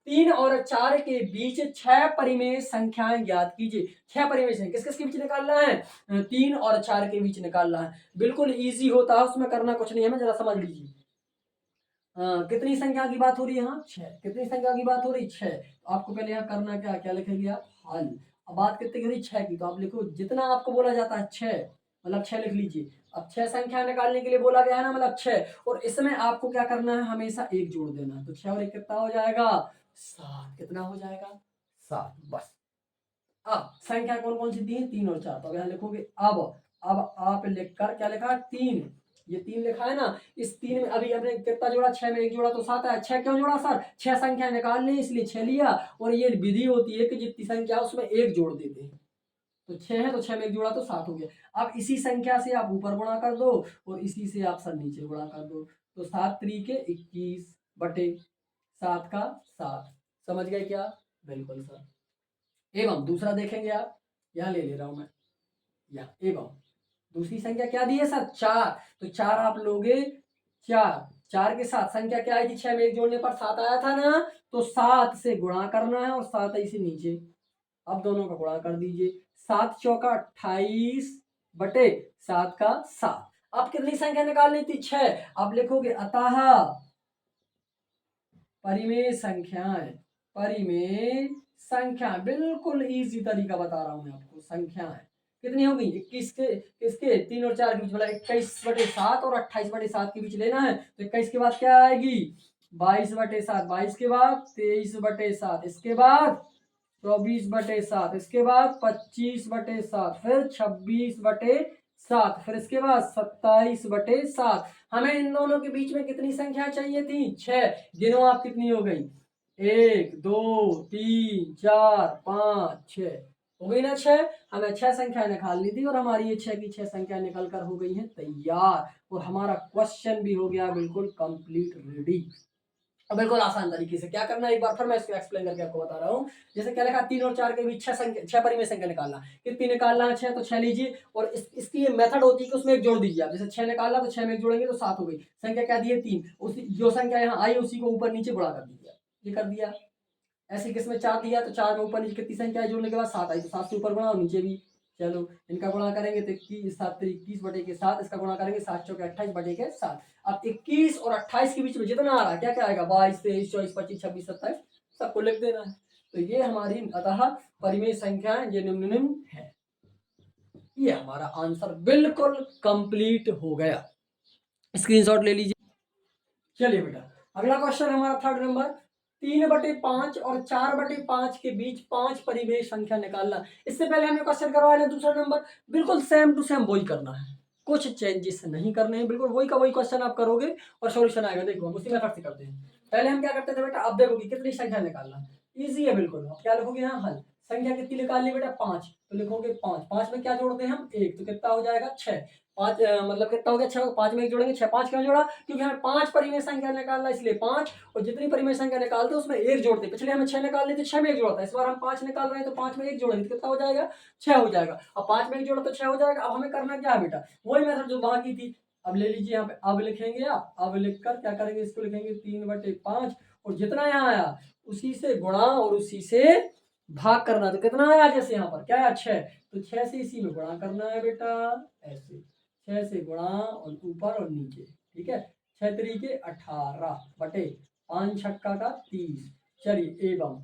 3 और 4 के बीच 6 परिमेय संख्याएं ज्ञात कीजिए। 6 परिमेय संख्या किस किस के बीच निकालना है, 3 और 4 के बीच निकालना है, बिल्कुल ईजी होता है, उसमें करना कुछ नहीं है, जरा समझ लीजिए। कितनी संख्या की बात हो रही है यहाँ 6, कितनी संख्या की बात हो रही 6, तो आपको पहले यहाँ करना क्या, क्या लिखेंगे आप हल। अब बात कितनी की हो रही 6 की, तो आप लिखो जितना आपको बोला जाता है 6, मतलब 6 लिख लीजिए। अब 6 संख्या निकालने के लिए बोला गया है ना, मतलब 6, और इसमें आपको क्या करना है हमेशा 1 जोड़ देना, तो 6 और 1 कितना हो जाएगा 7, कितना हो जाएगा 7 बस। अब संख्या कौन कौन सी दी है 3 और 4, तो यहाँ लिखोगे अब आप लिखकर क्या लिखा 3, ये 3 लिखा है ना, इस 3 में अभी हमने कितना जोड़ा 6 में 1 जोड़ा तो 7 है, 6 क्यों जोड़ा सर, 6 संख्या निकालनी इसलिए 6 लिया, और ये विधि होती है कि जितनी संख्या उसमें 1 जोड़ देते हैं, तो 6 है तो 6 में 1 जोड़ा तो 7 हो गया। अब इसी संख्या से आप ऊपर गुणा कर दो और इसी से आप सर नीचे गुणा कर दो, तो 7 त्रिके 21 बटे 7 का 7, समझ गए क्या, बिल्कुल सर। एवं दूसरा देखेंगे आप, यहाँ ले रहा हूं मैं, यहाँ एवं दूसरी संख्या क्या दी है सर 4, तो 4 आप लोगे 4 के साथ संख्या क्या आई थी 6 में 1 जोड़ने पर 7 आया था ना, तो 7 से गुणा करना है और 7 आई से नीचे, अब दोनों का गुणा कर दीजिए, 7 चौका 28 बटे 7 का 7। अब कितनी संख्या निकालनी थी 6, अब लिखोगे अतः परिमेय संख्याएं, परिमेय संख्या, बिल्कुल इजी तरीका बता रहा हूं मैं आपको, संख्याएं कितनी हो गई 21 के इसके 3 और 4 के बीच, मतलब 21/7 और 28/7 के बीच लेना है, तो 21 के बाद क्या आएगी 22/7, 22 के बाद 23/7, इसके बाद 24/7, इसके बाद 25/7, फिर 26/7, फिर इसके बाद 27/7। हमें इन दोनों के बीच में कितनी संख्या चाहिए थी? 6। गिनो आप कितनी हो गई? 1 2 3 4 5 6 हो गई ना 6। हमें 6 संख्या निकालनी थी और हमारी ये 6 की 6 संख्या निकल कर हो गई है तैयार, और हमारा क्वेश्चन भी हो गया बिल्कुल कंप्लीट रेडी। बिल्कुल आसान तरीके से क्या करना है एक बार फिर मैं इसको एक्सप्लेन करके आपको बता रहा हूँ। जैसे क्या लिखा, 3 और 4 के बीच 6 परिमेय संख्या निकालना। कितनी निकालना है? 6, तो 6 लीजिए, और इसकी ये मेथड होती है कि उसमें एक जोड़ दीजिए आप। जैसे 6 निकालना तो 6 में एक जोड़ेंगे तो 7 हो गई। संख्या क्या दी है? 3। उसी जो संख्या यहाँ आई उसी को ऊपर नीचे गुणा कर दीजिए, ये कर दिया। ऐसे किस में 4 दिया तो 4 में ऊपर नीचे कितनी संख्या है जोड़ने के बाद? 7 आई, तो 7 से ऊपर गुणा और नीचे भी। चलो इनका गुणा करेंगे तो 21 7 21/7, इसका गुणा करेंगे 7 चौके 28/7। अब 21 और 28 के बीच में जितना आ रहा है क्या क्या आएगा? 22 23 24 25 26 27 सबको लिख देना है। तो ये हमारी अतः परिमेय संख्या ये निम्न है। ये हमारा आंसर बिल्कुल कंप्लीट हो गया, स्क्रीनशॉट ले लीजिए। चलिए बेटा अगला क्वेश्चन हमारा 3rd नंबर, 3/5 और 4/5 के बीच 5 परिमेय संख्या निकालना। इससे पहले हमने क्वेश्चन करवाया है दूसरा नंबर, बिल्कुल सेम टू सेम वही करना है, कुछ चेंजेस नहीं करने हैं, बिल्कुल वही का वही क्वेश्चन आप करोगे और सॉल्यूशन आएगा। देखो हम उसी मेथड से करते हैं। पहले हम क्या करते थे बेटा, अब देखोगे कितनी संख्या निकालना, इजी है बिल्कुल। अब क्या लिखोगे यहाँ हल, संख्या कितनी निकालनी बेटा? 5, तो लिखोगे 5। 5 में क्या जोड़ते हैं हम? 1, तो कितना हो जाएगा? 6। 5 मतलब कितना हो गया? 6। 5 में 1 जोड़ेंगे 6। 5 क्यों जोड़ा? क्योंकि हमें 5 परिमेय संख्या निकालना इसलिए 5, और जितनी परिमेय संख्या निकालते हैं उसमें 1 जोड़ते। पिछले हमें 6 निकालने थे, 6 में 1 जोड़ा था। इस बार हम 5 निकाल रहे हैं तो 5 में 1 जोड़ेंगे तो कितना हो जाएगा? 6 हो जाएगा। अब 5 में 1 जोड़ा तो 6 हो जाएगा। अब हमें करना क्या है बेटा? वही मेथड जो वहां की थी। अब ले लीजिए यहाँ पे, अब लिखेंगे आप, अब लिखकर क्या करेंगे, इसको लिखेंगे 3/5, और जितना यहाँ आया उसी से गुणा और उसी से भाग करना। तो कितना आया? जैसे यहाँ पर क्या आया? 6, तो 6 से इसी में गुणा करना है बेटा, ऐसे 6 से गुणा और ऊपर और नीचे, ठीक है। 6 3 18 बटे 5 छक्का का 30। चलिए एवं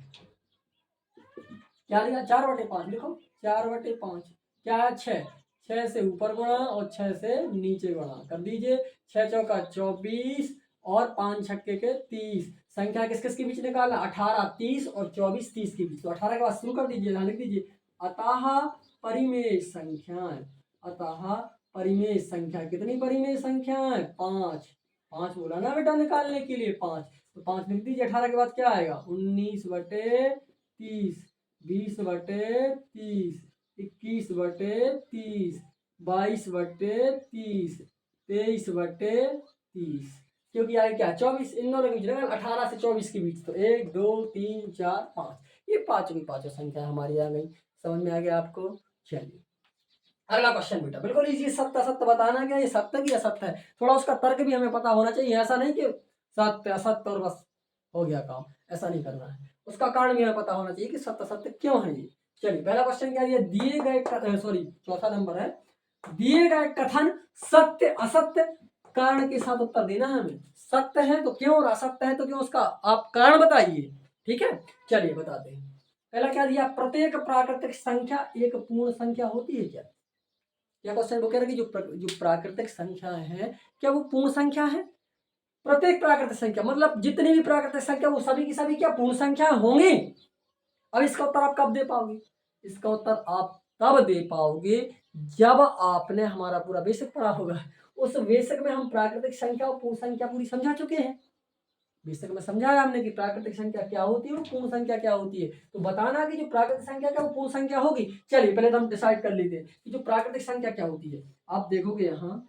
क्या लिया? 4/5 लिखो, 4/5 क्या है? 6। 6 से ऊपर गुणा और 6 से नीचे गुणा कर दीजिए। 6 चौका 24 और 5 छक्के के 30। संख्या किस किस के बीच निकालना? 18 30 और 24 30 के बीच। तो 18 के बाद शुरू कर दीजिए, यहाँ लिख दीजिए अतः परिमेय संख्याएं। अतः परिमेय संख्या, कितनी परिमेय संख्याएं? 5। 5 बोला ना बेटा निकालने के लिए, 5, तो 5 लिख दीजिए। 18 के बाद क्या आएगा? 19/30, 20/30, 21/30, 22/30, 23/30, क्योंकि आगे क्या? 24। इन दोनों के बीच ना 18 से 24 के बीच, तो 1 2 3 4 5, ये पांचों की पांचों संख्या हमारी आ गई। समझ में आ गया आपको? चलिए अगला क्वेश्चन बेटा बिल्कुल इजी, सत्य सत्य बताना क्या ये सत्य की असत्य है, थोड़ा उसका तर्क भी हमें पता होना चाहिए। ऐसा नहीं कि सत्य असत्य और बस हो गया काम, ऐसा नहीं करना है। उसका कारण भी हमें पता होना चाहिए कि सत्य सत्य क्यों है ये। चलिए पहला क्वेश्चन क्या है, दिए गए सॉरी चौथा नंबर है, दिए गए कथन सत्य असत्य कारण के साथ उत्तर देना है हमें। सत्य है तो क्यों और असत्य है तो क्यों, उसका आप कारण बताइए। ठीक है चलिए बताते हैं। पहला क्या दिया, प्रत्येक प्राकृतिक संख्या एक पूर्ण संख्या होती है क्या? क्या क्वेश्चन वो कह रहे कि जो प्राकृतिक संख्या है क्या वो पूर्ण संख्या है? प्रत्येक प्राकृतिक संख्या मतलब जितनी भी प्राकृतिक संख्या वो सभी की सभी क्या पूर्ण संख्या होंगी? अब इसका उत्तर आप कब दे पाओगे? इसका उत्तर आप तब दे पाओगे जब आपने हमारा पूरा बेसिक पढ़ा होगा। उस बेसिक में हम प्राकृतिक संख्या और पूर्ण संख्या पूरी समझा चुके हैं। बेसिक में समझाया हमने कि प्राकृतिक संख्या क्या होती है और पूर्ण संख्या क्या होती है। तो बताना कि जो प्राकृतिक संख्या क्या वो पूर्ण संख्या होगी। चलिए पहले तो हम डिसाइड कर लेते हैं कि जो प्राकृतिक संख्या क्या होती है। आप देखोगे यहाँ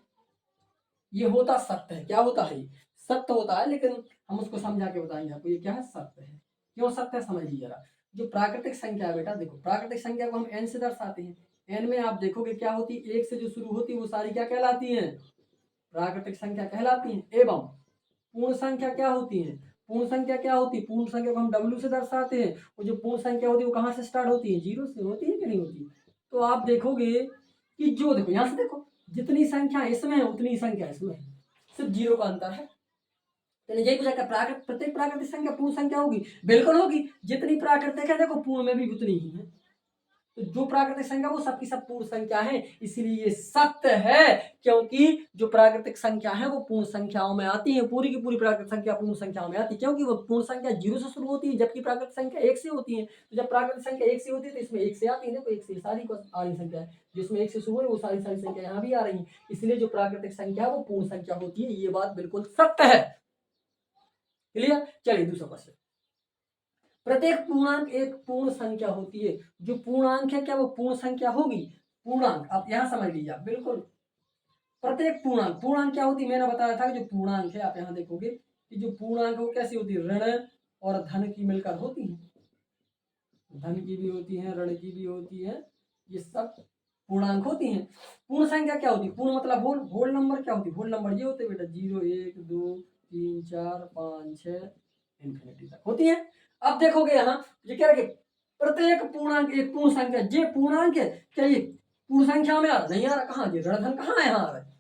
ये होता सत्य है। क्या होता है? सत्य होता है, लेकिन हम उसको समझा के बताएंगे आपको ये क्या है, सत्य है। क्यों सत्य है समझिए जरा। जो प्राकृतिक संख्या है बेटा, देखो प्राकृतिक संख्या को हम n से दर्शाते हैं। n में आप देखोगे क्या होती है, 1 से जो शुरू होती है वो सारी क्या कहलाती है? प्राकृतिक संख्या कहलाती है। एवं पूर्ण संख्या क्या होती है? पूर्ण संख्या क्या होती है? पूर्ण संख्या को हम w से दर्शाते हैं, और जो पूर्ण संख्या होती है वो कहाँ से स्टार्ट होती है? 0 से होती है कि नहीं होती? तो आप देखोगे कि जो देखो यहाँ से देखो जितनी संख्या इसमें है उतनी संख्या इसमें है, सिर्फ 0 का अंतर है। तो यही पूछा कि प्रत्येक प्राकृतिक संख्या पूर्ण संख्या होगी? बिल्कुल होगी। जितनी प्राकृतिक है देखो पूर्ण में भी उतनी ही है। तो जो प्राकृतिक संख्या वो सबकी सब पूर्ण संख्या है, इसलिए ये सत्य है, क्योंकि जो प्राकृतिक संख्या है वो पूर्ण संख्याओं में आती है। पूरी की पूरी प्राकृतिक संख्या पूर्ण संख्याओं में आती है, क्योंकि वो पूर्ण संख्या 0 से शुरू होती है, जबकि प्राकृतिक संख्या 1 से होती है। तो जब प्राकृतिक संख्या 1 से होती है तो इसमें 1 से आती है, देखो 1 से सारी आ रही संख्या है, जिसमें 1 से शुरू है वो सारी संख्या यहाँ भी आ रही है, इसलिए जो प्राकृतिक संख्या वो पूर्ण संख्या होती है। ये बात बिल्कुल सत्य है। क्लियर? चलिए दूसरा क्वेश्चन। प्रत्येक पूर्णांक एक पूर्ण संख्या होती है। जो पूर्णांक है क्या वो पूर्ण संख्या होगी? पूर्णांक आप यहां समझ लीजिए, बिल्कुल प्रत्येक पूर्णांक, पूर्णांक क्या होती है मैंने बताया था कि जो पूर्णांक है आप यहां देखोगे कि जो पूर्णांक वो कैसी होती है, ऋण और धन की मिलकर होती है। धन की भी होती है, ऋण की भी होती है, ये सब पूर्णांक होती हैं। पूर्ण संख्या क्या होती है? पूर्ण मतलब होल। होल नंबर क्या होती है? होल नंबर ये होते हैं बेटा 0 1 2 3 4 5 6 इंफिनिटी तक होती है। अब देखोगे यहाँ ये क्या है, प्रत्येक पूर्णांक एक पूर्ण संख्या। ये पूर्णांक है क्या? ये पूर्ण संख्या में आ रहा नहीं आ रहा? कहाँ? ये ऋण कहाँ है? यहाँ आ रहा है,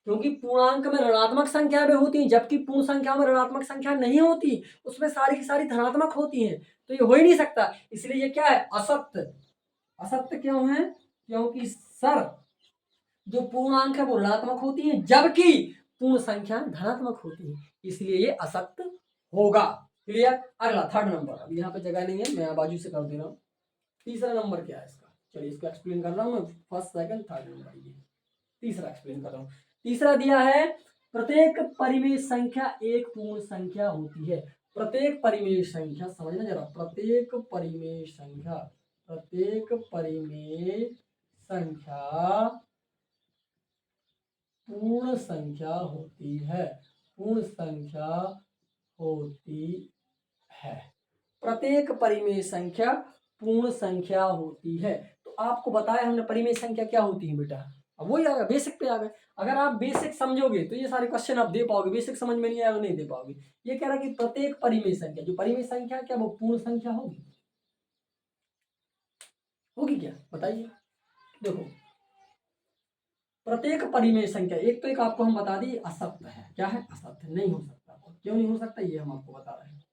क्योंकि पूर्णांक में ऋणात्मक संख्या भी होती है, जबकि पूर्ण संख्या में ऋणात्मक संख्या नहीं होती, उसमें सारी की सारी धनात्मक होती हैं। तो ये हो ही नहीं सकता, इसलिए ये क्या है? असत्य। असत्य क्यों है? क्योंकि सर जो पूर्णांक है वो ऋणात्मक होती है, जबकि पूर्ण संख्या धनात्मक होती है, इसलिए ये असत्य होगा। क्लियर? अगला थर्ड नंबर, अब यहाँ पे जगह नहीं है, मैं बाजू से कर दे रहा हूँ। तीसरा नंबर क्या है इसका? चलिए इसको एक्सप्लेन कर रहा हूँ मैं, फर्स्ट सेकंड थर्ड नंबर, ये तीसरा एक्सप्लेन कर रहा हूँ। तीसरा दिया है प्रत्येक परिमेय संख्या एक पूर्ण संख्या होती है। प्रत्येक परिमेय संख्या, समझना जरा, प्रत्येक परिमेय संख्या, प्रत्येक परिमेय संख्या पूर्ण संख्या होती है। पूर्ण संख्या होती है। प्रत्येक परिमेय संख्या पूर्ण संख्या होती है। तो आपको बताया हमने परिमेय संख्या क्या होती है बेटा। अब वही आ गया, बेसिक पे आ गए। अगर आप बेसिक समझोगे तो ये सारे क्वेश्चन आप दे पाओगे, बेसिक समझ में नहीं आएगा नहीं दे पाओगे। ये कह रहा है कि प्रत्येक परिमेय संख्या, जो परिमेय संख्या क्या वो पूर्ण संख्या होगी? होगी क्या? बताइए। देखो प्रत्येक परिमेय संख्या, एक तो एक आपको हम बता दी असत्य है। क्या है? असत्य, नहीं हो सकता। क्यों नहीं हो सकता ये हम आपको बता रहे हैं।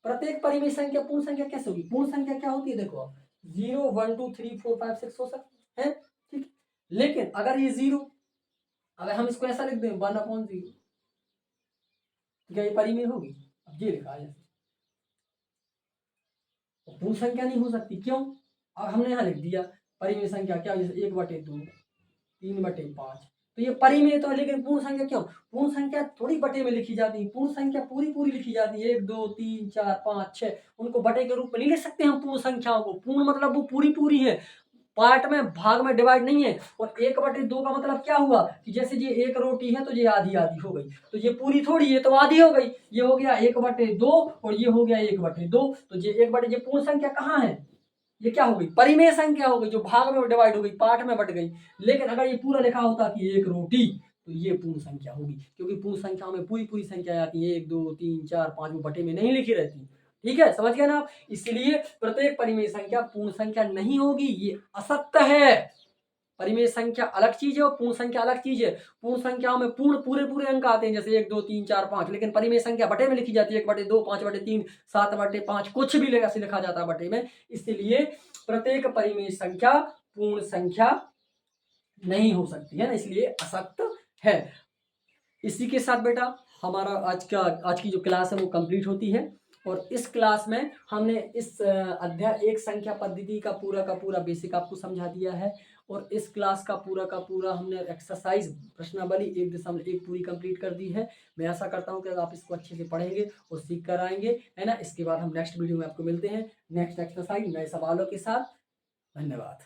प्रत्येक परिमेय संख्या पूर्ण संख्या कैसे होगी? पूर्ण संख्या क्या होती है? देखो आप 0 1 2 3 4 5 6 हो सकते हैं, ठीक। लेकिन अगर ये 0, अगर हम इसको ऐसा लिख दें 1/0, क्या ये परिमेय होगी? अब ये लिखा है, पूर्ण संख्या नहीं हो सकती। क्यों? अब हमने यहाँ लिख दिया परिमेय संख्या क्या, जैसे 1/2 3/5, तो ये परिमेय तो है, लेकिन पूर्ण संख्या क्यों? पूर्ण संख्या थोड़ी बटे में लिखी जाती है, पूर्ण संख्या पूरी पूरी लिखी जाती है। 1 2 3 4 5 6, उनको बटे के रूप में नहीं लिख सकते हम पूर्ण संख्याओं को। पूर्ण मतलब वो पूरी पूरी है, पार्ट में भाग में डिवाइड नहीं है। और 1/2 का मतलब क्या हुआ कि जैसे ये एक रोटी है तो ये आधी आधी हो गई, तो ये पूरी थोड़ी है तो आधी हो गई। ये हो गया 1/2 और ये हो गया 1/2, तो ये 1/, ये पूर्ण संख्या कहाँ है? ये क्या हो गई? परिमेय संख्या हो गई, जो भाग में डिवाइड हो गई, पार्ट में बट गई। लेकिन अगर ये पूरा लिखा होता कि एक रोटी, तो ये पूर्ण संख्या होगी, क्योंकि पूर्ण संख्या में पूरी पूरी संख्या आती है, 1 2 3 4 5 वो बटे में नहीं लिखी रहती। ठीक है, समझ गए ना आप? इसलिए प्रत्येक परिमेय संख्या पूर्ण संख्या नहीं होगी, ये असत्य है। परिमेय संख्या अलग चीज है और पूर्ण संख्या अलग चीज है। पूर्ण संख्याओं में पूर्ण पूरे पूरे अंक आते हैं, जैसे 1 2 3 4 5, लेकिन परिमेय संख्या बटे में लिखी जाती है, 1/2 5/3 7/5, कुछ भी ऐसे लिखा जाता है बटे में। इसलिए प्रत्येक परिमेय संख्या पूर्ण संख्या नहीं हो सकती है ना, इसलिए असत्य है। इसी के साथ बेटा हमारा आज की जो क्लास है वो कंप्लीट होती है। और इस क्लास में हमने इस अध्याय एक संख्या पद्धति का पूरा बेसिक आपको समझा दिया है। और इस क्लास का पूरा हमने एक्सरसाइज प्रश्नावली 1.1 पूरी कंप्लीट कर दी है। मैं आशा करता हूँ कि आप इसको अच्छे से पढ़ेंगे और सीख कर आएंगे, है ना। इसके बाद हम नेक्स्ट वीडियो में आपको मिलते हैं नेक्स्ट एक्सरसाइज नए सवालों के साथ। धन्यवाद।